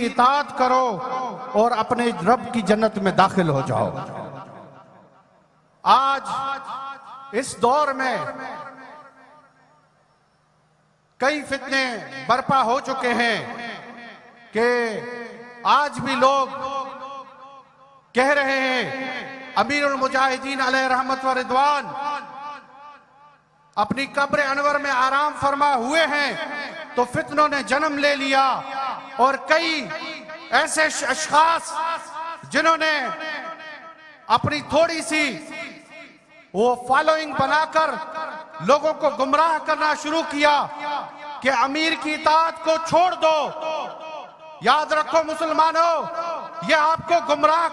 کی اطاعت کرو اور اپنے رب کی جنت میں داخل ہو جاؤ۔ آج اس دور میں کئی فتنے برپا ہو چکے ہیں کہ آج بھی لوگ کہہ رہے ہیں امیر المجاہدین علیہ رحمت و رضوان اپنی قبر انور میں آرام فرما ہوئے ہیں، تو فتنوں نے جنم لے لیا اور کئی ایسے اشخاص جنہوں نے اپنی تھوڑی سی وہ فالوئنگ بنا کر لوگوں کو گمراہ کرنا شروع کیا کہ امیر کی اطاعت کو چھوڑ دو۔ یاد رکھو مسلمانوں، یہ آپ کو گمراہ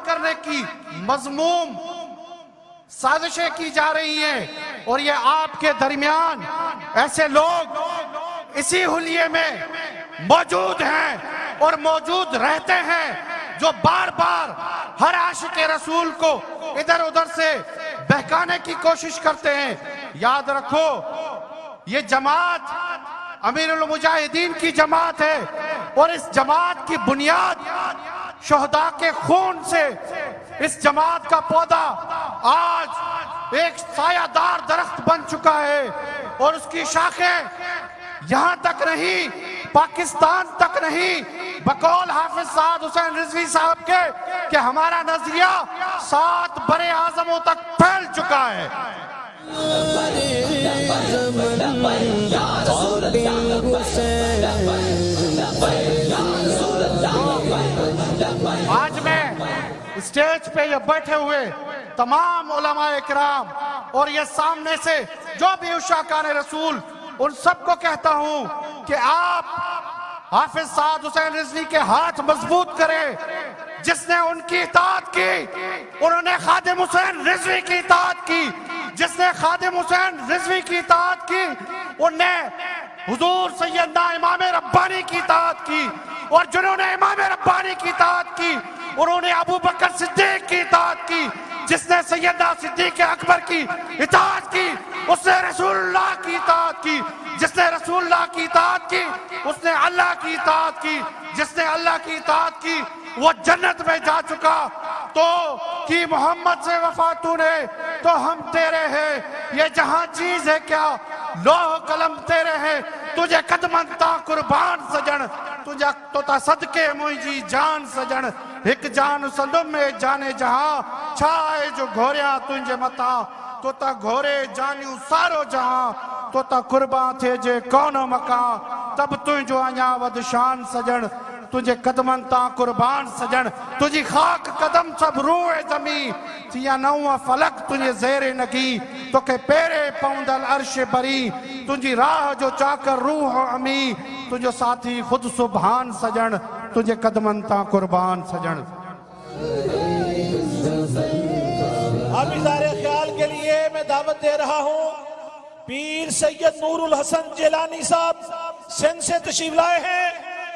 کرنے کی مذموم سازشیں کی جا رہی ہیں، اور یہ آپ کے درمیان ایسے لوگ اسی حلیے میں موجود ہیں اور موجود رہتے ہیں جو بار بار ہر عاشق رسول کو ادھر ادھر سے بہکانے کی کوشش کرتے ہیں۔ یاد رکھو یہ جماعت امیر المجاہدین کی جماعت ہے، اور اس جماعت کی بنیاد شہداء کے خون سے اس جماعت کا پودا آج ایک سایہ دار درخت بن چکا ہے، اور اس کی شاخیں یہاں تک نہیں، پاکستان تک نہیں، بقول حافظ سعد حسین رضوی صاحب کے کہ ہمارا نظریہ 7 برے اعظموں تک پھیل چکا ہے۔ آج میں اسٹیج پہ یہ بیٹھے ہوئے تمام علماء اکرام اور یہ سامنے سے جو بھی عشاقان رسول، ان سب کو کہتا ہوں کہ آپ حافظ سعد حسین رضوی کے ہاتھ مضبوط کریں۔ جس نے ان کی اطاعت کی انہوں نے خادم حسین رضوی کی اطاعت کی، جس نے خادم حسین رضوی کی اطاعت کی انہوں نے حضور سیدنا امام ربانی کی اطاعت کی، اور جنہوں نے امام ربانی کی اطاعت کی انہوں نے ابو بکر صدیق کی اطاعت کی، جس نے سیدنا صدیق اکبر کی اطاعت کی اس نے رسول اللہ کی اطاعت کی، جس نے رسول اللہ کی اطاعت کی اس نے اللہ کی اطاعت کی، جس نے اللہ کی اطاعت کی وہ جنت میں جا چکا۔ تو کی محمد سے وفا تو نے تو ہم تیرے ہیں، یہ جہاں چیز ہے کیا لوح قلم تیرے ہیں، تجھے قدمن تا قربان سجن، تجھے تو تا صدقے مجھے جان سجن، ایک جان سندم میں جانے جہاں چھائے جو گھوریاں تجھے متا، تو تا گھورے جانیوں سارو جہاں، تو تا قربان تھے جے کون مکان، تب تجھو آنیا ود شان سجن، تجھے قدمن تا قربان سجن، تجھے خاک قدم سب روح زمین، تیا نوہ فلک تجھے زیر نگی، تو کہ پیرے پوندل عرش بری، تجھے راہ جو چاکر روح امی، تجھے ساتھی خود سبحان سجن، تجھے قدمن تا قربان سجن۔ اب اظہار خیال کے لیے میں دعوت دے رہا ہوں پیر سید نور الحسن جیلانی صاحب سندھ سے تشریف لائے ہیں،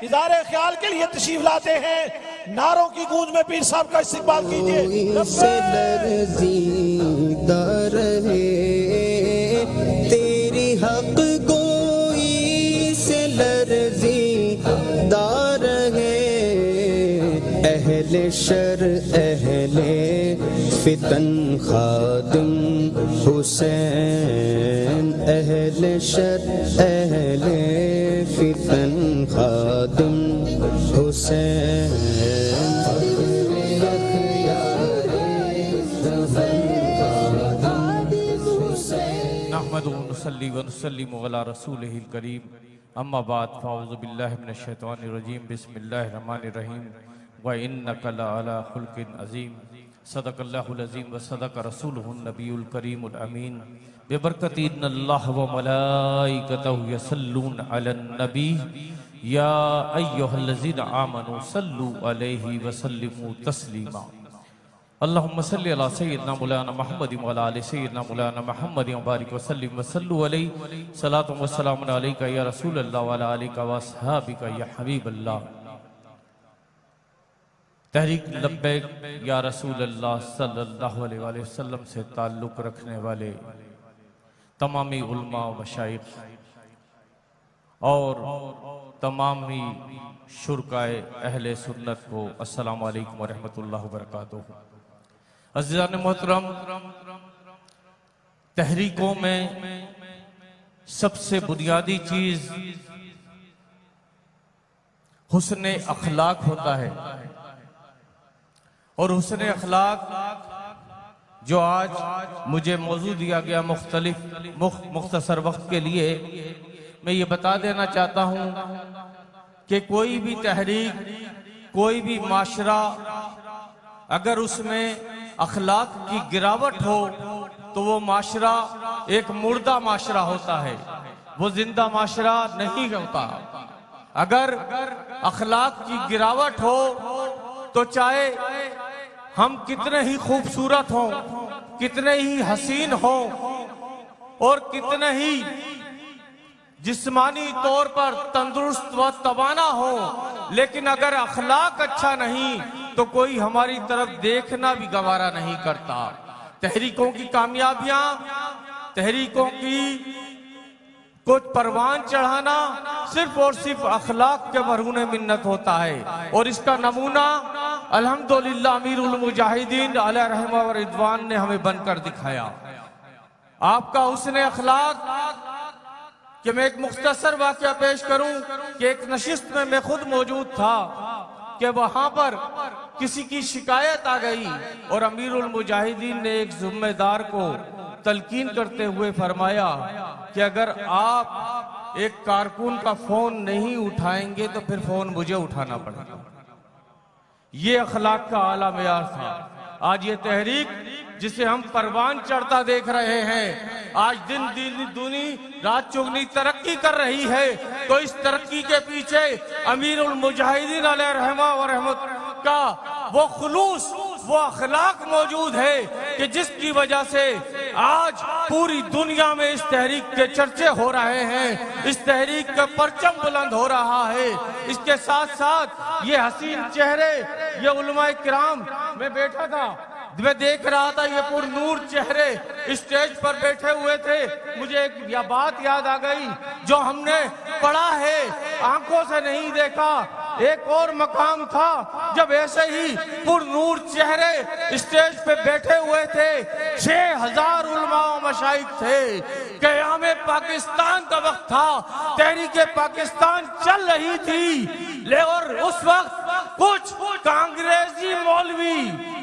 اظہار خیال کے لیے تشریف لاتے ہیں، نعروں کی گونج میں پیر صاحب کا استقبال کیجئے۔ سے لرزیدہ رہے تیری حق گوئی سے لرزیدہ رہے، اہل شر اہل فتن خادم حسین، اہل شر اہل فتن خادم حسین۔ نحمد ونصلی ونسلم علی رسولہ الکریم، اما بعد فاعوذ باللہ من الشیطان الرجیم، بسم اللہ الرحمن الرحیم، وَإِنَّكَ لَعَلَىٰ خُلْقٍ عَظِيمٍ۔ صدق اللہ العظیم وصدق رسولہ النبی الکریم الامین، ببرکت ان اللہ وملائکتہ یصلون علی النبی، یا ایہا الذین آمنوا صلوا علیہ وسلموا تسلیما۔ اللہم صلی علی سیدنا مولانا محمد وعلی آل سیدنا مولانا محمد وبارک وسلم وصلوا علیہ، صلاۃ و سلام علیکہ یا رسول اللہ وعلی آلہ واصحابہ یا حبیب اللہ۔ تحریک لبیک یا رسول اللہ صلی اللہ علیہ وآلہ وسلم سے تعلق رکھنے والے تمامی علماء و مشائخ، اور تمام ہی شرکائے اہل سنت کو السلام علیکم ورحمۃ اللہ وبرکاتہ۔ عزیزان محترم، تحریکوں میں سب سے بنیادی چیز حسن اخلاق ہوتا ہے، اور حسن اخلاق جو آج مجھے موضوع دیا گیا مختصر وقت کے لیے، میں یہ بتا دینا چاہتا ہوں کہ کوئی بھی تحریک، کوئی بھی معاشرہ اگر اس میں اخلاق کی گراوٹ ہو تو وہ معاشرہ ایک مردہ معاشرہ ہوتا ہے، وہ زندہ معاشرہ نہیں ہوتا۔ اگر اخلاق کی گراوٹ ہو تو چاہے ہم کتنے ہی خوبصورت ہوں، کتنے ہی حسین ہوں اور کتنے ہی جسمانی طور پر تندرست و توانا ہو، لیکن اگر اخلاق اچھا نہیں تو کوئی ہماری طرف دیکھنا بھی گوارا نہیں کرتا۔ تحریکوں کی کامیابیاں، تحریکوں کی کچھ پروان چڑھانا صرف اور صرف اخلاق کے مرہون منت ہوتا ہے، اور اس کا نمونہ الحمدللہ امیر المجاہدین علیہ رحمہ و رضوان نے ہمیں بن کر دکھایا۔ آپ کا حسن اخلاق کہ میں ایک مختصر واقعہ پیش کروں کہ ایک نشست میں میں خود موجود تھا کہ وہاں پر کسی کی شکایت آ گئی، اور امیر المجاہدین نے ایک ذمہ دار کو تلقین کرتے ہوئے فرمایا کہ اگر آپ ایک کارکن کا فون نہیں اٹھائیں گے تو پھر فون مجھے اٹھانا پڑے گا۔ یہ اخلاق کا اعلیٰ معیار تھا۔ آج یہ تحریک جسے ہم پروان چڑھتا دیکھ رہے ہیں، آج دن دنی رات چگنی ترقی کر رہی ہے، تو اس ترقی کے پیچھے امیر المجاہدین علیہ رحمہ و رحمت کا وہ خلوص، وہ اخلاق موجود ہے کہ جس کی وجہ سے آج پوری دنیا میں اس تحریک کے چرچے ہو رہے ہیں، اس تحریک کا پرچم بلند ہو رہا ہے۔ اس کے ساتھ ساتھ یہ حسین چہرے، یہ علماء کرام، میں بیٹھا تھا، میں دیکھ رہا تھا یہ پر نور چہرے اسٹیج پر بیٹھے ہوئے تھے، مجھے ایک بات یاد آ گئی جو ہم نے پڑھا ہے، آنکھوں سے نہیں دیکھا۔ ایک اور مقام تھا جب ایسے ہی پر نور چہرے اسٹیج پہ بیٹھے ہوئے تھے، 6000 علماء و مشائخ تھے، قیام پاکستان کا وقت تھا، تحریک پاکستان چل رہی تھی، اور اس وقت کچھ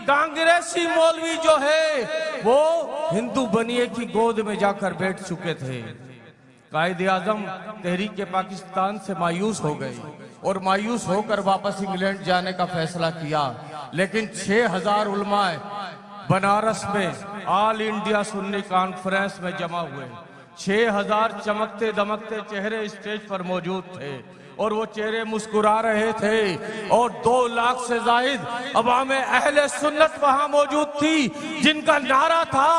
کانگریسی مولوی جو ہے وہ ہندو بنیے کی گود میں جا کر بیٹھ چکے تھے۔ قائد اعظم تحریک پاکستان سے مایوس ہو گئے اور مایوس ہو کر واپس انگلینڈ جانے کا فیصلہ کیا، لیکن 6000 علماء بنارس میں آل انڈیا سنی کانفرنس میں جمع ہوئے، 6000 چمکتے دمکتے چہرے اسٹیج پر موجود تھے، اور وہ چہرے مسکرا رہے تھے، اور 2 لاکھ سے زائد عوام اہل سنت وہاں موجود تھی، جن کا نعرہ تھا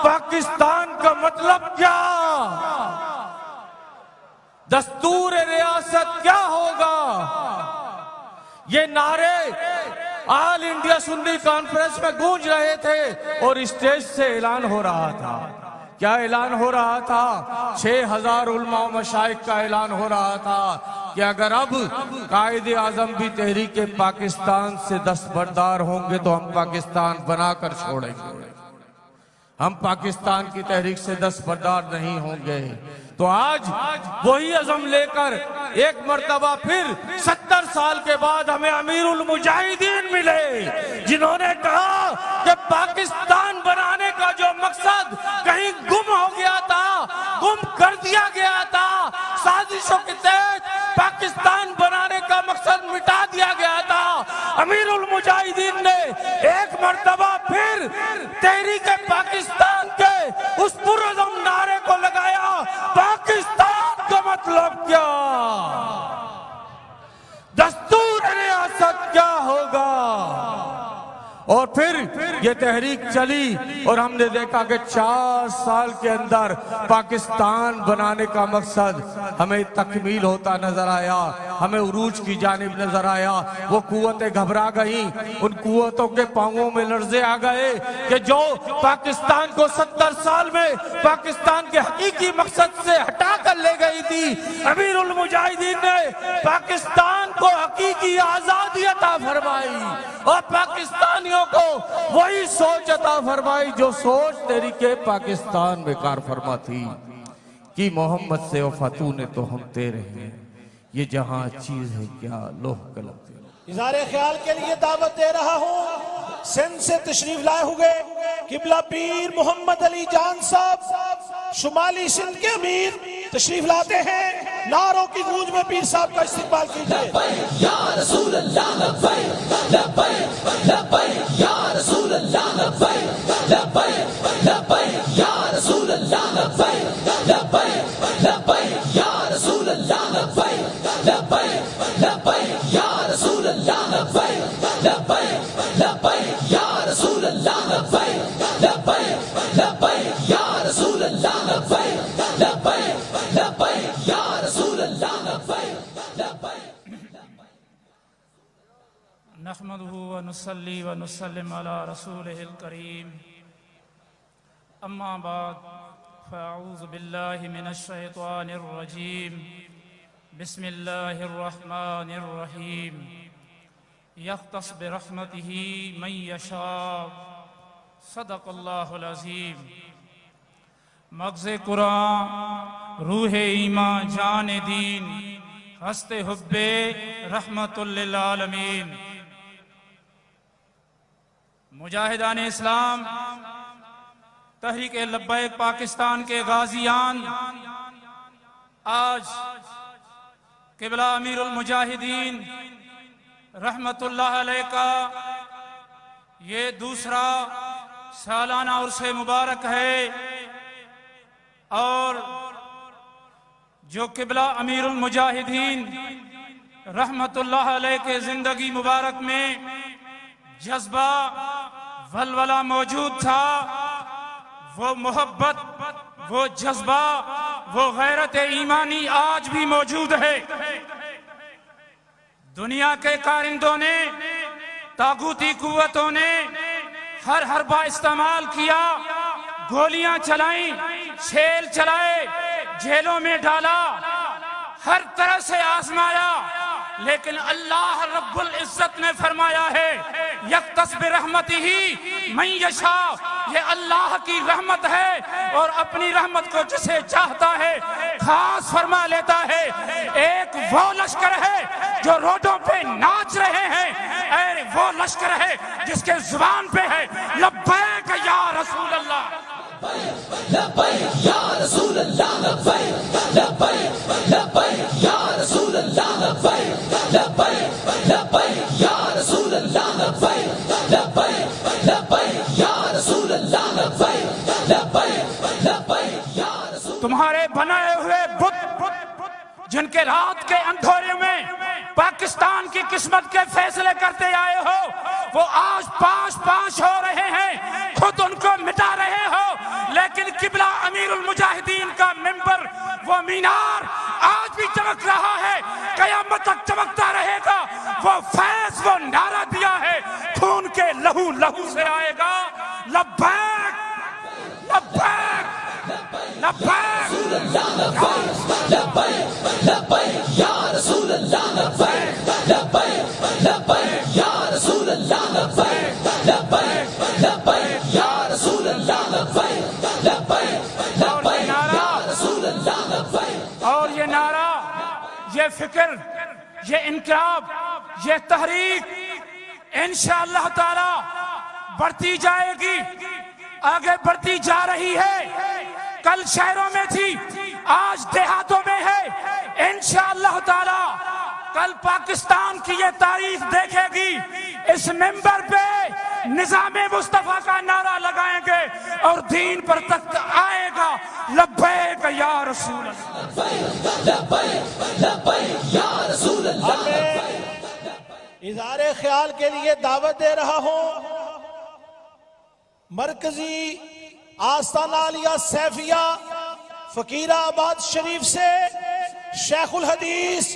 پاکستان کا مطلب کیا، دستور ریاست کیا ہوگا۔ یہ نعرے آل انڈیا سنی کانفرنس میں گونج رہے تھے، اور اسٹیج سے اعلان ہو رہا تھا۔ کیا اعلان ہو رہا تھا؟ 6000 علماء و مشائخ کا اعلان ہو رہا تھا کہ اگر اب قائد اعظم بھی تحریک پاکستان سے دستبردار ہوں گے تو ہم پاکستان بنا کر چھوڑیں گے، ہم پاکستان کی تحریک سے دستبردار نہیں ہوں گے۔ تو آج وہی عزم لے کر ایک مرتبہ پھر 70 سال کے بعد ہمیں امیر المجاہدین ملے، جنہوں نے کہا کہ پاکستان بنانے کا جو مقصد کہیں گم ہو گیا تھا، گم کر دیا گیا تھا، سازشوں کے تحت پاکستان بنانے کا مقصد مٹا دیا گیا تھا، امیر المجاہدین نے ایک مرتبہ پھر تحریک پاکستان کے اس پرعزم نعرے کو لگایا، پاکستان کا مطلب کیا، دستور ریاست کیا ہوگا۔ اور پھر یہ تحریک چلی، اور ہم نے دیکھا کہ 4 سال کے اندر پاکستان بنانے کا مقصد ہمیں تکمیل ہوتا نظر آیا۔ ہمیں عروج کی جانب نظر آیا. وہ قوتیں گھبرا گئیں, ان قوتوں کے پاؤں میں لرزے آ گئے کہ جو پاکستان کو 70 سال میں پاکستان کے حقیقی مقصد سے ہٹا کر لے گئی تھی, امیر المجاہدین نے پاکستان کو حقیقی آزادی عطا فرمائی اور پاکستانیوں کو وہی سوچ عطا فرمائی جو سوچ تحریک پاکستان میں کار فرما تھی کہ محمد سے وفاتو نے تو ہم تیرے ہیں, یہ جہاں چیز ہے کیا لوح قلم تیرے. اظہار خیال کے لیے دعوت دے رہا ہوں, سندھ سے تشریف لائے ہوئے قبلہ پیر محمد علی جان صاحب شمالی سندھ کے امیر تشریف لاتے ہیں. نعروں کی گونج میں پیر صاحب کا استقبال کیجئے. یا رسول اللہ لبیک لبیک لبیک یا رسول اللہ لبیک لبیک لبیک یا رسول اللہ لبیک لبیک لبیک یا رسول اللہ لبیک لبیک لبیک یا رسول اللہ لبیک لبیک لبیک یا رسول اللہ لبیک لبیک لبیک یا رسول اللہ لبیک لبیک لبیک یا رسول اللہ لبیک لبیک. نحمده ونصلي ونسلم على رسوله الكريم. أما بعد فأعوذ بالله من الشيطان الرجيم. بسم الله الرحمن الرحيم. يختص برحمته من يشاء. صدق الله العظيم. مغز قرآن روح ایمان جان دین ہست حب رحمت للعالمین. مجاہدان اسلام تحریک لبیک پاکستان کے غازیان آج قبلہ امیر المجاہدین رحمت اللہ علیہ کا یہ دوسرا سالانہ عرس مبارک ہے, اور جو قبلہ امیر المجاہدین رحمت اللہ علیہ کے زندگی مبارک میں جذبہ ولولہ موجود تھا, وہ محبت, وہ جذبہ, وہ غیرت ایمانی آج بھی موجود ہے. دنیا کے کارندوں نے, طاغوتی قوتوں نے ہر حربہ استعمال کیا, گولیاں چلائیں, شیل چلائے, جیلوں میں ڈالا, ہر طرح سے آزمایا, لیکن اللہ رب العزت نے فرمایا ہے یختص برحمتہ من یشاء, یہ اللہ کی رحمت ہے اور اپنی رحمت کو جسے چاہتا ہے خاص فرما لیتا ہے. ایک وہ لشکر ہے جو روڈوں پہ ناچ رہے ہیں, اے وہ لشکر ہے جس کے زبان پہ ہے لبیک یا رسول اللہ. لبیک یا رسول اللہ لبیک لبیک لبیک یا رسول اللہ لبیک لبیک لبیک یا رسول اللہ لبیک لبیک لبیک یا رسول اللہ لبیک لبیک لبیک یا رسول. تمہارے بنائے ہوئے بت جن کے رات کے اندھیرے میں پاکستان کی قسمت کے فیصلے کرتے آئے ہو, وہ آج پاش پاش ہو رہے ہیں, خود ان کو مٹا رہے ہو, لیکن قبلہ امیر المجاہدین کا منبر, وہ مینار آج بھی چمک رہا ہے, قیامت تک چمکتا رہے گا. وہ فیض, وہ نعرہ دیا ہے, خون کے لہو لہو سے آئے گا. لبیک لبیک لبیک لبیک لبیک یا رسول اللہ لبیک لبیک لبیک یا رسول اللہ لبیک لبیک لبیک یا رسول اللہ لبیک لبیک لبیک یا رسول اللہ لبیک. اور یہ نعرہ, یہ فکر, یہ انقلاب, یہ تحریک انشاءاللہ تعالی بڑھتی جائے گی, آگے بڑھتی جا رہی ہے. کل شہروں میں تھی, آج دیہاتوں میں ہے. انشاءاللہ تعالی کل پاکستان کی یہ تاریخ دیکھے گی. اس منبر پہ نظام مصطفیٰ کا نعرہ لگائیں گے اور دین پر تخت آئے گا. لبیک یا رسول اللہ لبیک لبیک یا رسول اللہ. اظہار خیال کے لیے دعوت دے رہا ہوں مرکزی آستانہ عالیہ سیفیہ فقیر آباد شریف سے شیخ الحدیث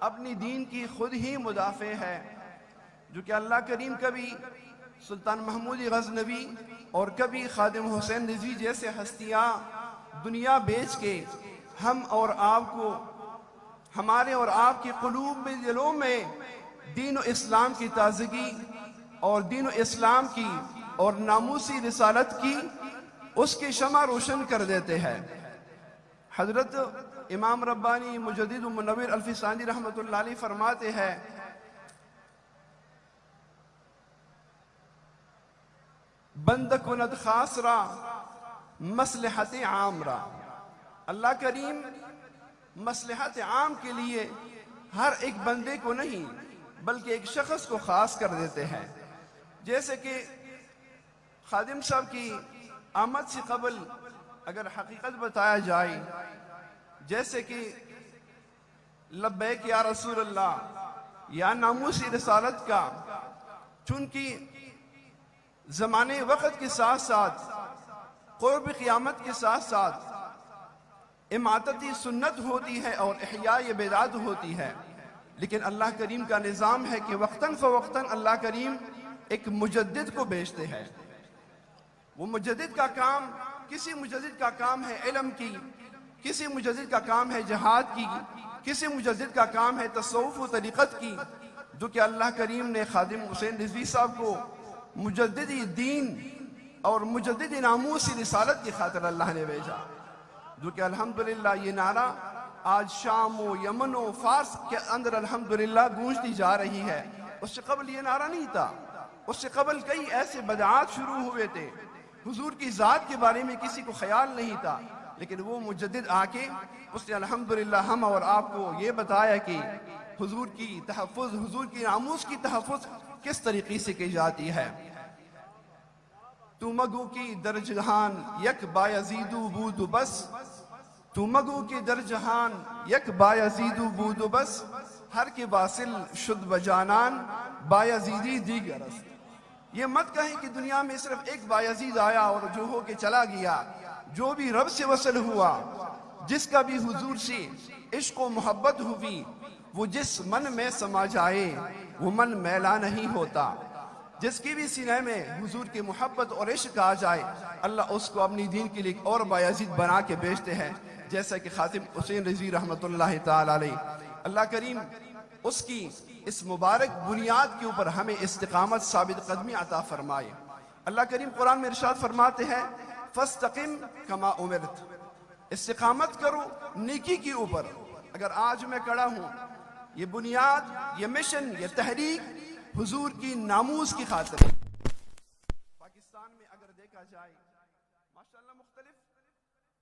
اپنی دین کی خود ہی مدافع ہے، جو کہ اللہ کریم کبھی سلطان محمود غزنوی اور کبھی خادم حسین رضوی جیسے ہستیاں دنیا بیچ کے ہم اور آپ کو، ہمارے اور آپ کے قلوب میں، دلوں میں دین و اسلام کی تازگی اور دین و اسلام کی اور ناموسی رسالت کی اس کی شمع روشن کر دیتے ہیں۔ حضرت امام ربانی مجدد و منور الفسانی رحمۃ اللہ علیہ فرماتے ہیں بند کند خاص را مصلحت عام را، اللہ کریم مصلحت عام کے لیے ہر ایک بندے کو نہیں بلکہ ایک شخص کو خاص کر دیتے ہیں۔ جیسے کہ خادم صاحب کی آمد سے قبل اگر حقیقت بتایا جائے، جیسے کہ لبیک یا رسول اللہ یا ناموسی رسالت کا، چونکہ زمانے وقت کے ساتھ ساتھ قرب قیامت کے ساتھ ساتھ اماتتی سنت ہوتی ہے اور احیاء بدعت ہوتی ہے، لیکن اللہ کریم کا نظام ہے کہ وقتاً فوقتاً اللہ کریم ایک مجدد کو بھیجتے ہیں۔ وہ مجدد کا کام، کسی مجدد کا کام ہے علم کی، کسی مجدد کا کام ہے جہاد کی، کسی مجدد کا کام ہے تصوف و طریقت کی، جو کہ اللہ کریم نے خادم حسین رضوی صاحب کو مجددی دین اور مجددی ناموسی رسالت کی خاطر اللہ نے بھیجا، جو کہ الحمدللہ یہ نعرہ آج شام و یمن و فارس کے اندر الحمدللہ گونجتی جا رہی ہے۔ اس سے قبل یہ نعرہ نہیں تھا، اس سے قبل کئی ایسے بدعات شروع ہوئے تھے، حضور کی ذات کے بارے میں کسی کو خیال نہیں تھا، لیکن وہ مجدد آ کے اس نے الحمدللہ ہم اور آپ کو یہ بتایا کہ حضور کی تحفظ، حضور کی ناموس کی تحفظ کس طریقے سے کی جاتی ہے۔ تو مگو کی در جہان یک بایزیدو بود بس، تو مگو کی در جہان یک بایزیدو بود بس، ہر کے واصل شد بجانان بایزیدی دیگر است۔ یہ مت کہیں کہ دنیا میں صرف ایک بایزید آیا اور جو ہو کے چلا گیا، جو بھی رب سے وصل ہوا، جس کا بھی حضور سے عشق و محبت ہوئی، وہ جس من میں سما جائے وہ من میلا نہیں ہوتا۔ جس کی بھی سینے میں حضور کی محبت اور عشق آ جائے، اللہ اس کو اپنی دین کے لیے ایک اور بایزید بنا کے بھیجتے ہیں، جیسا کہ خاتم حسین رضوی رحمۃ اللہ تعالی علیہ۔ اللہ کریم اس کی اس مبارک بنیاد کے اوپر ہمیں استقامت ثابت قدمی عطا فرمائے۔ اللہ کریم قرآن میں ارشاد فرماتے ہیں فاستقم کما امرت، استقامت کرو نیکی کے اوپر۔ اگر آج میں کھڑا ہوں، یہ بنیاد، یہ مشن، یہ تحریک حضور کی ناموس کی خاطر ہے۔ پاکستان میں اگر دیکھا جائے ماشاءاللہ مختلف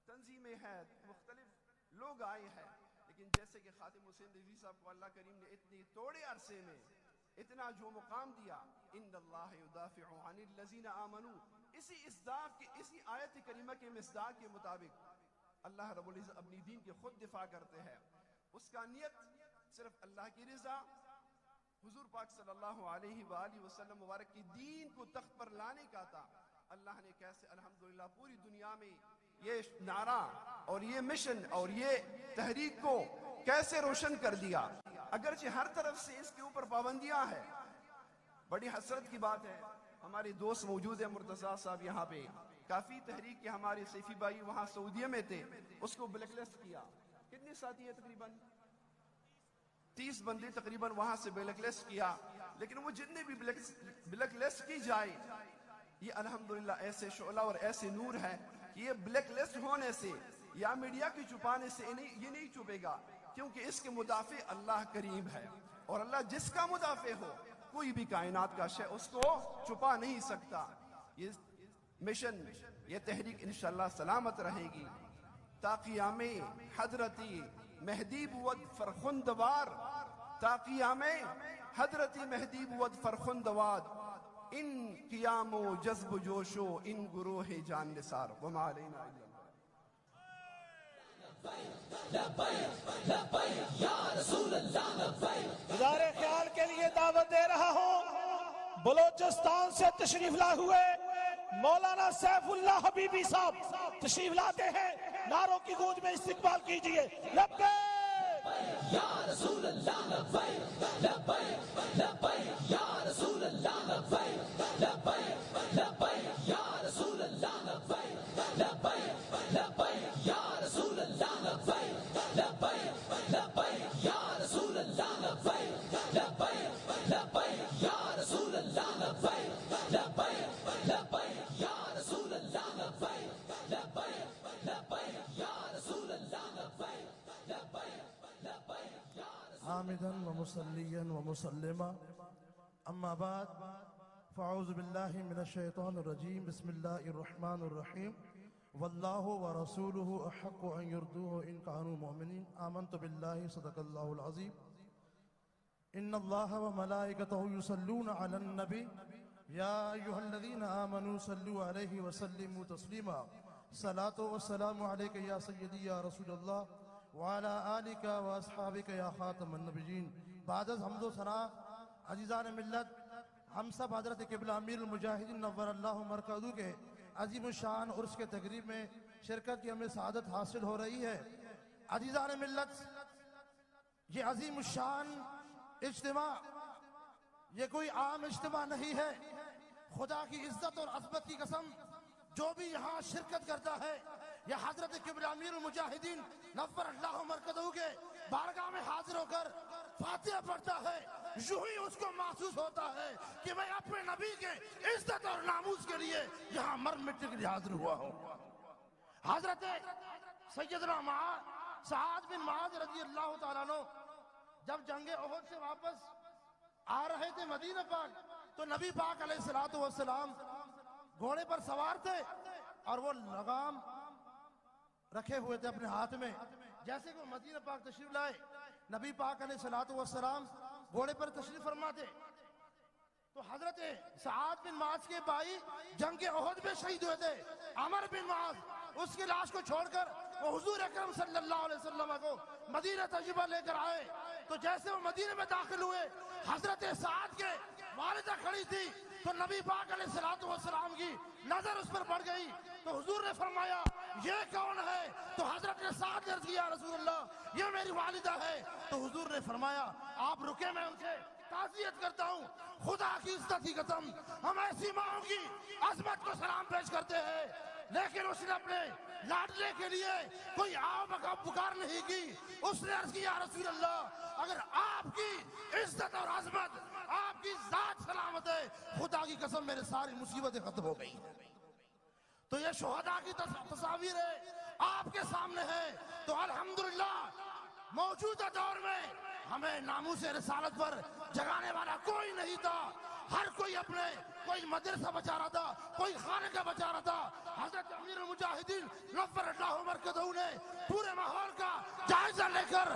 تنظیمیں ہیں، مختلف لوگ آئے ہیں، لیکن جیسے کہ خاتم حسین رضوی صاحب کو اللہ کریم نے اتنی تھوڑے عرصے میں اتنا جو مقام دیا، ان اللہ یدافع عن الذین آمنوا، اسی آیت کریمہ کے مصداق کے مطابق اللہ رب العزت اپنی دین کے خود دفاع کرتے ہیں۔ اس کا نیت صرف اللہ کی رضا، حضور پاک صلی اللہ علیہ وآلہ وسلم مبارک کی دین کو تخت پر لانے کا تھا۔ اللہ نے کیسے الحمدللہ پوری دنیا میں یہ نعرہ اور یہ مشن اور یہ تحریک کو کیسے روشن کر دیا، اگرچہ ہر طرف سے اس کے اوپر پابندیاں ہیں۔ بڑی حسرت کی بات ہے، ہمارے دوست موجود ہیں مرتضیٰ صاحب یہاں پہ، کافی تحریک کے ہمارے سیفی بھائی وہاں سعودیہ میں تھے، اس کو بلیک لسٹ کیا۔ کتنے ساتھی ہیں؟ تقریباً 30 بندے تقریباً وہاں سے بلیک لسٹ کیا، لیکن وہ جتنے بھی بلیک لسٹ کی جائے، یہ الحمدللہ ایسے شعلہ اور ایسے نور ہے کہ یہ بلیک لسٹ ہونے سے یا میڈیا کی چھپانے سے یہ نہیں چھپے گا، کیونکہ اس کے مدافع اللہ کریم ہے، اور اللہ جس کا مدافع ہو کوئی بھی کائنات کا شے اس کو چھپا نہیں سکتا۔ یہ مشن، یہ تحریک انشاءاللہ سلامت رہے گی تا قیام حضرتی مہدی بود فرخندوار، تا قیام حضرتی مہدی بود فرخندوار، ان قیام و جذب و جوش و ان گروہ جان نثار، وما علینا الا اللہ۔ ادار خیال کے لیے دعوت دے رہا ہوں، بلوچستان سے تشریف لائے ہوئے مولانا سیف اللہ حبیبی صاحب تشریف لاتے ہیں، نعروں کی گونج میں استقبال کیجئے۔ لبیک لبیک یا رسول اللہ لبیک لبیک لبیک یا رسول اللہ لبیک لبیک لبیک یا رسول اللہ لبیک لبیک لبیک یا رسول اللہ لبیک لبیک لبیک یا رسول اللہ لبیک لبیک لبیک یا رسول اللہ لبیک لبیک لبیک یا رسول اللہ لبیک لبیک لبیک یا رسول اللہ لبیک لبیک لبیک یا حامدا ومصليا ومسلما اما بعد فاعوذ بالله من الشيطان الرجيم بسم الله الرحمن الرحيم والله ورسوله احق ان يرضوه ان كانوا مؤمنين آمنت بالله صدق الله العظيم ان الله وملائكته يصلون على النبي يا ايها الذين امنوا صلوا عليه وسلموا تسليما صلاة والسلام عليك يا سيدي يا رسول الله وعلى آلك واصحابك يا خاتم النبيين. بعد از حمد و ثنا عزیزان ملت، ہم سب حضرت قبلہ امیر المجاہدین نور اللہ مرکزو کے عظیم الشان عرس کے تقریب میں شرکت کی ہمیں سعادت حاصل ہو رہی ہے. عزیزان ملت، یہ عظیم الشان اجتماع یہ کوئی عام اجتماع نہیں ہے. خدا کی عزت اور عظمت کی قسم، جو بھی یہاں شرکت کرتا ہے یا حضرت قبلہ امیر المجاہدین نور اللہ مرکزو کے بارگاہ میں حاضر ہو کر فاتحہ پڑھتا ہے، یوں ہی اس کو محسوس ہوتا ہے کہ میں اپنے نبی کے عزت اور ناموس کے لیے یہاں مر مٹنے کے لیے حاضر ہوا ہوں. حضرت سیدنا سعد بن معاذ رضی اللہ تعالیٰ عنہ جب جنگ احد سے واپس آ رہے تھے مدینہ پاک، تو نبی پاک علیہ السلام گھوڑے پر سوار تھے اور وہ لگام رکھے ہوئے تھے اپنے ہاتھ میں. جیسے کہ وہ مدینہ پاک تشریف لائے، نبی پاک علیہ السلام گھوڑے پر تشریف فرما تھے، تو حضرت سعد بن معاذ کے بھائی جنگ احد میں شہید ہوئے تھے، عمر بن معاذ، اس کی لاش کو چھوڑ کر وہ حضور اکرم صلی اللہ علیہ وسلم کو مدینہ تشریف لے کر آئے. تو جیسے وہ مدینہ میں داخل ہوئے، حضرت سعد کے والدہ کھڑی تھی، تو نبی پاک علیہ السلام کی نظر اس پر پڑ گئی. تو حضور نے فرمایا یہ کون ہے؟ تو حضرت سعد نے عرض کیا رسول اللہ یہ میری والدہ ہے. تو حضور نے فرمایا آپ رکے، میں ان سے تعزیت کرتا ہوں. خدا کی عزت کی قسم، ہم ایسی ماؤں کی عظمت کو سلام پیش کرتے ہیں، لیکن اس نے اپنے لاڈلے کے لیے کوئی آؤ بکاؤ پکار نہیں کی. اس نے عرض کیا رسول اللہ اگر آپ کی عزت اور عظمت، آپ کی ذات سلامت ہے، خدا کی قسم میرے ساری مصیبتیں ختم ہو گئی. تو یہ شہداء کی تصاویر ہے آپ کے سامنے ہے. تو الحمدللہ موجودہ دور میں ہمیں ناموس رسالت پر جگانے والا کوئی نہیں تھا. ہر کوئی اپنے کوئی مدرسہ بچا رہا تھا، کوئی خانقاہ بچا رہا تھا. حضرت امیر المجاہدین نور اللہ مرکزہ نے پورے ماحول کا جائزہ لے کر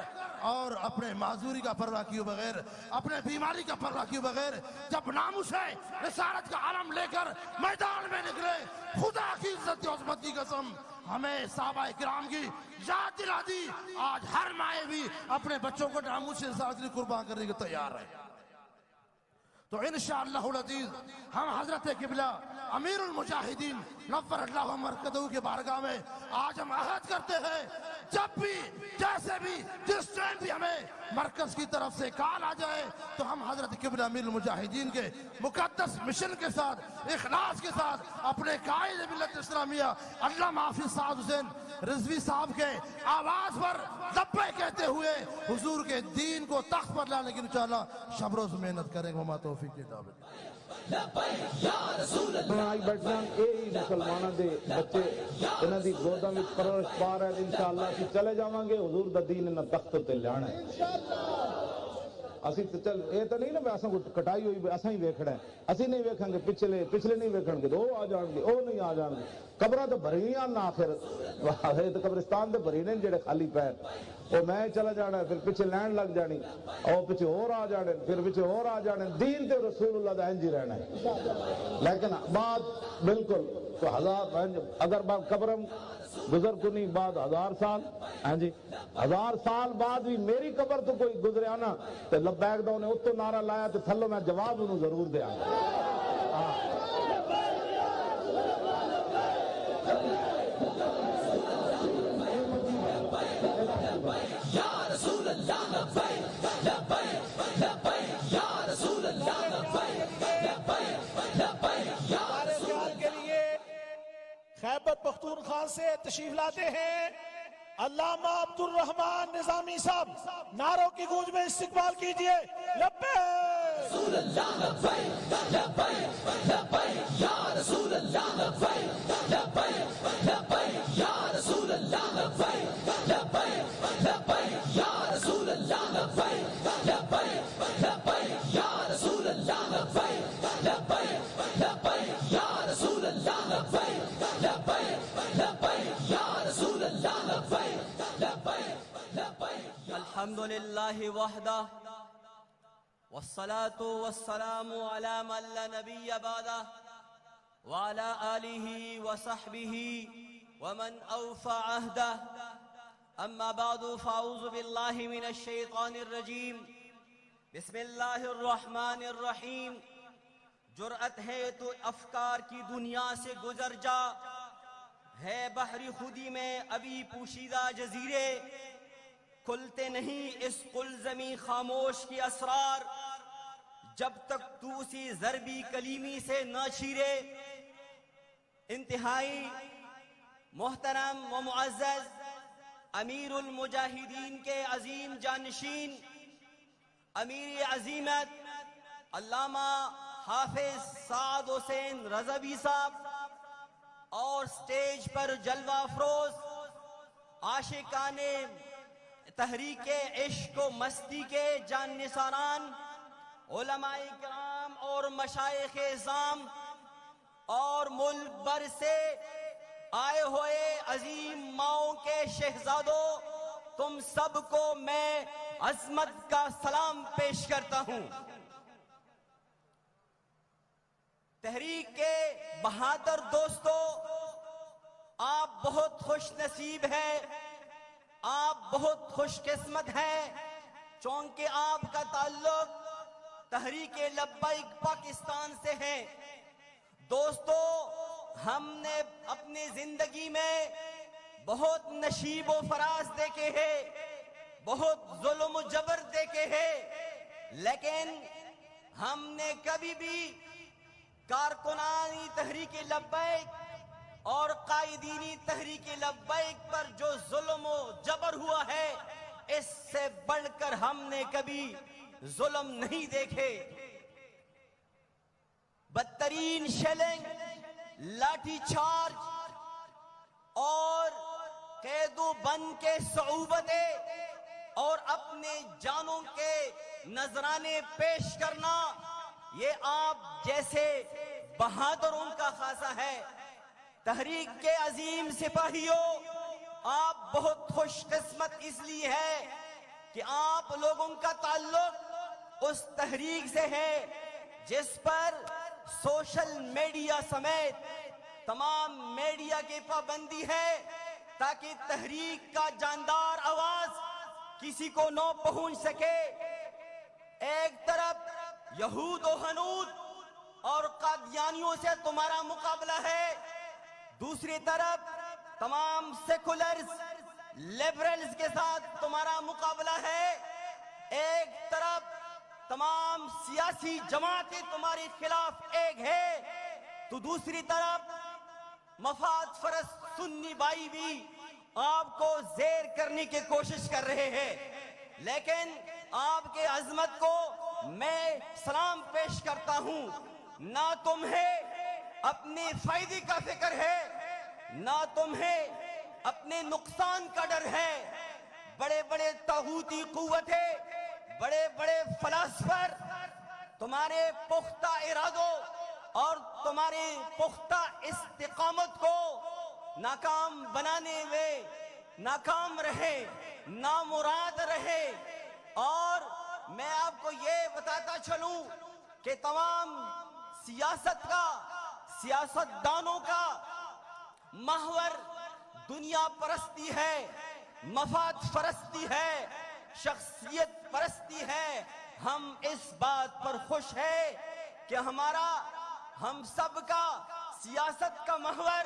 اور اپنے معذوری کا پرواہ کیے بغیر، اپنے بیماری کا پرواہ کیے بغیر جب ناموس رسالت کا علم لے کر میدان میں نکلے، خدا کی عزت و عظمت کی قسم ہمیں صحابہ کرام کی یاد دلا دی. آج ہر مائیں بھی اپنے بچوں کو ناموس رسالت کے لیے قربان کرنے کے تیار ہے. تو انشاءاللہ العزیز ہم حضرت قبلہ امیر المجاہدین نور اللہ مرکزہ کے بارگاہ میں آج ہم عہد کرتے ہیں، جب بھی جیسے بھی جس ٹائم بھی ہمیں مرکز کی طرف سے کال آ جائے تو ہم حضرت قبلہ امیر المجاہدین کے مقدس مشن کے ساتھ، اخلاص کے ساتھ اپنے قائد ملت اسلامیہ علامہ حافظ سعد حسین رضوی صاحب کے آواز پر لبیک کہتے ہوئے حضور کے دین کو تخت پر لانے کی انشاءاللہ شب روز محنت کریں گے. وما توفیق الا باللہ. لبیک یا رسول اللہ آئی بیٹھنا یہی مسلمانوں دے بچے انہاں دی گوداں وچ پرورش پا رہے ہیں. انشاءاللہ اسی چلے جاواں گے، حضور دا دین انہاں تخت تے لانا ہے اسی تے. چل اے تے نہیں نا میں اساں کو کٹائی ہوئی اساں ہی ویکھنا ہے، اسی نہیں ویکھاں گے، پچھلے نہیں ویکھن گے، او آ جان گے، او نہیں آ جان گے. قبراں تے بھریاں نہ آخر تے قبرستان تے بھری نے جڑے خالی پیر، او میں چلا جانا ہے، پھر پیچھے لین لگ جانی، او پیچھے اور آ جانے، پھر پیچھے اور آ جانے. دین تے رسول اللہ دا انج ہی رہنا ہے. لیکن بعد بالکل تو اگر بعد قبرم گزر کو نہیں بعد 1000 سال، ہاں جی 1000 سال بعد بھی میری قبر تو کوئی گزریا نا تو لبیک دا انہیں اتو نعرہ لایا تو تھلو میں جواب انہوں ضرور دیا. یا رسول اللہ سے تشریف لاتے ہیں علامہ عبد الرحمان نظامی صاحب، نعروں کی گونج میں استقبال کیجئے۔ لبیک رسول اللہ لبیک لبیک لبیک یا رسول اللہ لبیک لبیک لبیک یا رسول اللہ لبیک لبیک لبیک یا رسول اللہ لبیک لبیک لبیک یا رسول اللہ لبیک لبیک لبیک یا رسول اللہ لبیک لبیک لبیک یا رسول اللہ لبیک لبیک لبیک۔ الحمد للہ وحدہ والصلاة والسلام على من لا نبي بعده وعلى آله وصحبه ومن أوفى عهده أما بعد فأعوذ بالله من الشيطان الرجيم بسم الله الرحمن الرحيم۔ جرأت ہے تو افکار کی دنیا سے گزر جا، ہے بحری خودی میں ابھی پوشیدہ جزیرے، کھلتے نہیں اس قلزمی خاموش کی اسرار جب تک تو اسی ضربی کلیمی سے نہ چھیرے۔ انتہائی محترم و معزز امیر المجاہدین کے عظیم جانشین امیر عظیمت علامہ حافظ سعد حسین رضوی صاحب اور سٹیج پر جلوہ افروز عاشقان تحریک عشق و مستی کے جان نثاران، علماء کرام اور مشائخ اعظام اور ملک بھر سے آئے ہوئے عظیم ماؤں کے شہزادوں، تم سب کو میں عظمت کا سلام پیش کرتا ہوں۔ تحریک کے بہادر دوستو، آپ بہت خوش نصیب ہیں، آپ بہت خوش قسمت ہیں، چونکہ آپ کا تعلق تحریک لبیک پاکستان سے ہے۔ دوستو، ہم نے اپنی زندگی میں بہت نشیب و فراز دیکھے ہیں، بہت ظلم و جبر دیکھے ہیں، لیکن ہم نے کبھی بھی کارکنانی تحریک لبیک اور قائدینی تحریک لبیک پر جو ظلم و جبر ہوا ہے، اس سے بڑھ کر ہم نے کبھی ظلم نہیں دیکھے۔ بدترین شیلنگ، لاٹھی چارج اور قید و بند کے صعوبتیں اور اپنے جانوں کے نذرانے پیش کرنا، یہ آپ جیسے بہادروں کا خاصہ ہے۔ تحریک کے عظیم سپاہیوں، آپ بہت خوش قسمت اس لیے ہے کہ آپ لوگوں کا تعلق اس تحریک سے ہے جس پر سوشل میڈیا سمیت تمام میڈیا کی پابندی ہے، تاکہ تحریک کا جاندار آواز کسی کو نہ پہنچ سکے۔ ایک طرف یہود و حنود اور قادیانیوں سے تمہارا مقابلہ ہے، دوسری طرف تمام سیکولرز لیبرلز کے ساتھ تمہارا مقابلہ ہے، ایک طرف تمام سیاسی جماعتیں تمہاری خلاف ایک ہے، تو دوسری طرف مفاد پرست سنی بھائی بھی آپ کو زیر کرنے کی کوشش کر رہے ہیں۔ لیکن آپ کے عظمت کو میں سلام پیش کرتا ہوں۔ نہ تمہیں اپنے فائدے کا فکر ہے، نہ تمہیں اپنے نقصان کا ڈر ہے۔ بڑے بڑے طاغوتی قوتیں، بڑے بڑے فلاسفر تمہارے پختہ ارادوں اور تمہارے پختہ استقامت کو ناکام بنانے میں ناکام رہے، نامراد رہے۔ اور میں آپ کو یہ بتاتا چلوں کہ تمام سیاست کا، سیاستدانوں کا محور دنیا پرستی ہے، مفاد پرستی ہے، شخصیت پرستی ہے۔ ہم اس بات پر خوش ہیں کہ ہم سب کا سیاست کا محور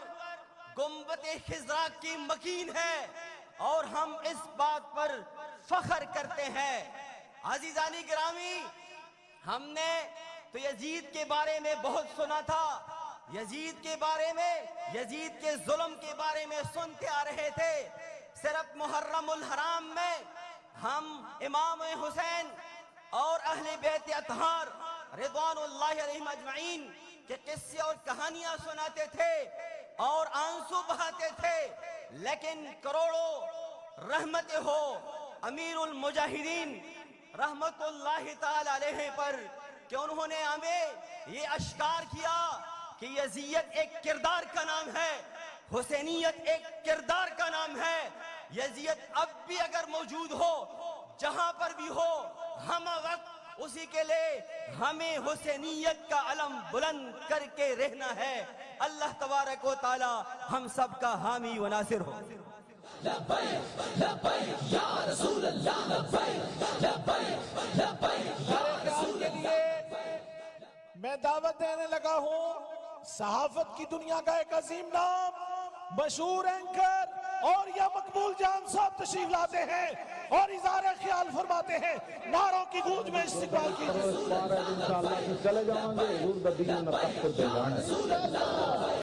گنبد خضرا کی مکین ہے، اور ہم اس بات پر فخر کرتے ہیں۔ عزیزانی گرامی، ہم نے تو یزید کے بارے میں بہت سنا تھا، یزید کے بارے میں، یزید کے ظلم کے بارے میں سنتے آ رہے تھے۔ صرف محرم الحرام میں ہم امام حسین اور اہل بیت اطہار رضوان اللہ علیہم اجمعین کے قصے اور کہانیاں سناتے تھے اور آنسو بہاتے تھے، لیکن کروڑوں رحمت ہو امیر المجاہدین رحمت اللہ تعالی علیہ پر کہ انہوں نے ہمیں یہ اشکار کیا کہ یزیت ایک کردار کا نام ہے، حسینیت ایک کردار کا نام ہے۔ یزیت اب بھی اگر موجود ہو، جہاں پر بھی ہو، ہم وقت اسی کے لیے ہمیں حسینیت کا علم بلند کر کے رہنا ہے۔ اللہ تبارک و تعالی ہم سب کا حامی و ناصر ہو۔ لبیک لبیک یا رسول اللہ، لبیک لبیک لبیک یا رسول اللہ۔ میں دعوت دینے لگا ہوں صحافت کی دنیا کا ایک عظیم نام، مشہور اینکر اور یا مقبول جان صاحب تشریف لاتے ہیں اور اظہار خیال فرماتے ہیں۔ نعروں کی گونج میں استقبال کیجیے۔ انشاءاللہ چلے جاؤں گے حضور دا دین نہ تخت تے جانا ہے۔